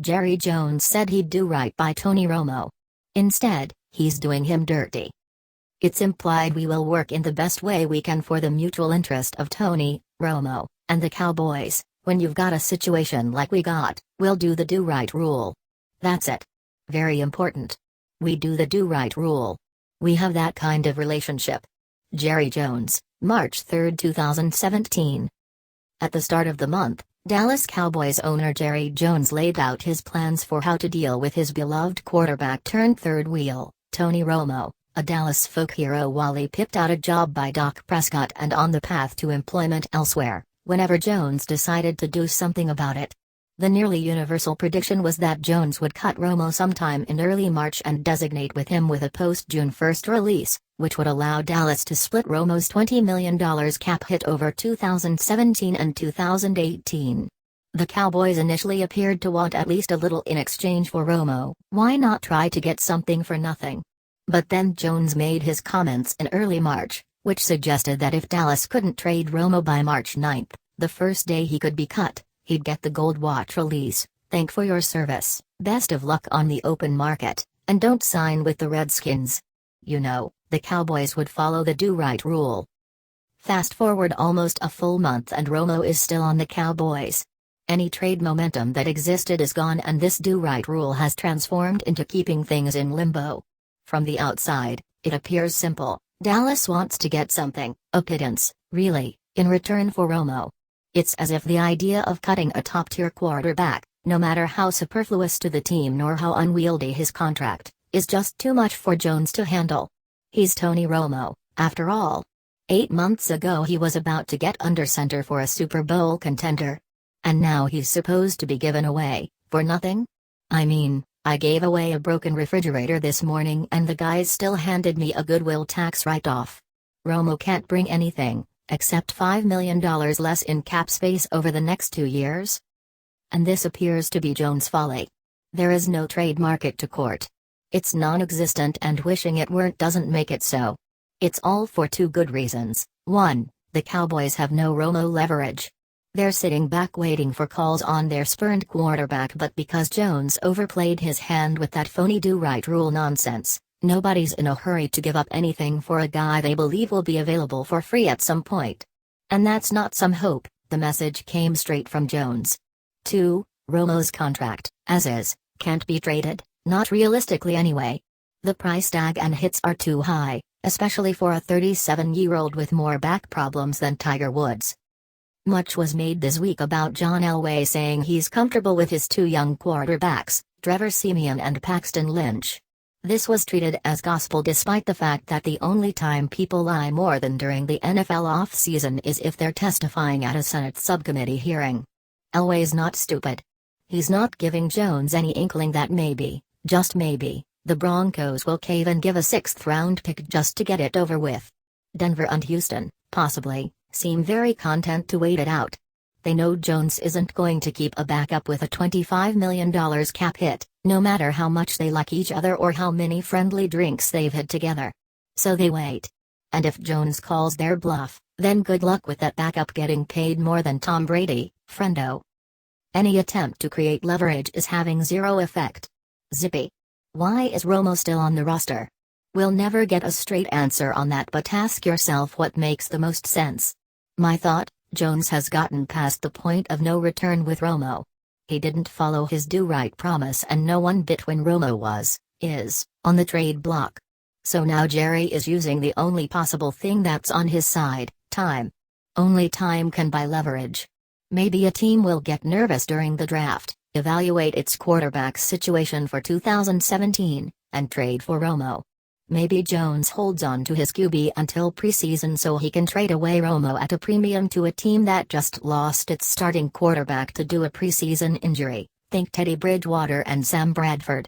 Jerry Jones said he'd do right by Tony Romo. Instead, he's doing him dirty. It's implied we will work in the best way we can for the mutual interest of Tony, Romo, and the Cowboys. When you've got a situation like we got, we'll do the do-right rule. That's it. Very important. We do the do-right rule. We have that kind of relationship. Jerry Jones, March 3, 2017. At the start of the month, Dallas Cowboys owner Jerry Jones laid out his plans for how to deal with his beloved quarterback turned third wheel, Tony Romo, a Dallas folk hero Wally Pipped out a job by Dak Prescott and on the path to employment elsewhere, whenever Jones decided to do something about it. The nearly universal prediction was that Jones would cut Romo sometime in early March and designate with him with a post-June 1 release, which would allow Dallas to split Romo's $20 million cap hit over 2017 and 2018. The Cowboys initially appeared to want at least a little in exchange for Romo. Why not try to get something for nothing? But then Jones made his comments in early March, which suggested that if Dallas couldn't trade Romo by March 9, the first day he could be cut, he'd get the gold watch release. Thank for your service, best of luck on the open market, and don't sign with the Redskins. You know, the Cowboys would follow the do-right rule. Fast forward almost a full month and Romo is still on the Cowboys. Any trade momentum that existed is gone and this do-right rule has transformed into keeping things in limbo. From the outside, it appears simple. Dallas wants to get something, a pittance, really, in return for Romo. It's as if the idea of cutting a top-tier quarterback, no matter how superfluous to the team nor how unwieldy his contract, is just too much for Jones to handle. He's Tony Romo, after all. 8 months ago he was about to get under center for a Super Bowl contender. And now he's supposed to be given away, for nothing? I mean, I gave away a broken refrigerator this morning and the guys still handed me a goodwill tax write-off. Romo can't bring anything, except $5 million less in cap space over the next 2 years? And this appears to be Jones' folly. There is no trade market to court. It's non-existent and wishing it weren't doesn't make it so. It's all for 2 good reasons. 1, the Cowboys have no Romo leverage. They're sitting back waiting for calls on their spurned quarterback, but because Jones overplayed his hand with that phony do-right rule nonsense, nobody's in a hurry to give up anything for a guy they believe will be available for free at some point. And that's not some hope, the message came straight from Jones. 2, Romo's contract, as is, can't be traded, not realistically anyway. The price tag and hits are too high, especially for a 37-year-old with more back problems than Tiger Woods. Much was made this week about John Elway saying he's comfortable with his 2 young quarterbacks, Trevor Siemian and Paxton Lynch. This was treated as gospel despite the fact that the only time people lie more than during the NFL offseason is if they're testifying at a Senate subcommittee hearing. Elway's not stupid. He's not giving Jones any inkling that maybe, just maybe, the Broncos will cave and give a 6th-round pick just to get it over with. Denver and Houston, possibly, seem very content to wait it out. They know Jones isn't going to keep a backup with a $25 million cap hit, no matter how much they like each other or how many friendly drinks they've had together. So they wait. And if Jones calls their bluff, then good luck with that backup getting paid more than Tom Brady, friendo. Any attempt to create leverage is having zero effect. Zippy. Why is Romo still on the roster? We'll never get a straight answer on that, but ask yourself what makes the most sense. My thought, Jones has gotten past the point of no return with Romo. He didn't follow his do-right promise and no one bit when Romo is, on the trade block. So now Jerry is using the only possible thing that's on his side, time. Only time can buy leverage. Maybe a team will get nervous during the draft, evaluate its quarterback situation for 2017, and trade for Romo. Maybe Jones holds on to his QB until preseason so he can trade away Romo at a premium to a team that just lost its starting quarterback to a preseason injury, think Teddy Bridgewater and Sam Bradford.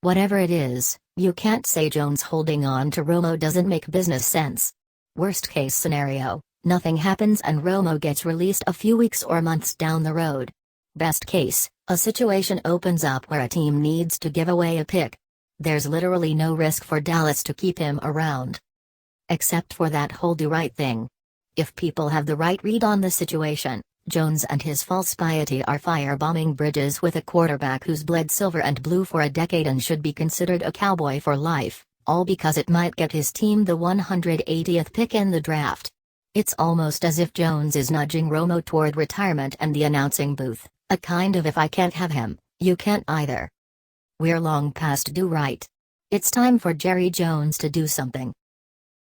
Whatever it is, you can't say Jones holding on to Romo doesn't make business sense. Worst case scenario, nothing happens and Romo gets released a few weeks or months down the road. Best case, a situation opens up where a team needs to give away a pick. There's literally no risk for Dallas to keep him around. Except for that whole do right thing. If people have the right read on the situation, Jones and his false piety are firebombing bridges with a quarterback who's bled silver and blue for a decade and should be considered a Cowboy for life, all because it might get his team the 180th pick in the draft. It's almost as if Jones is nudging Romo toward retirement and the announcing booth, a kind of if I can't have him, you can't either. We're long past do right. It's time for Jerry Jones to do something.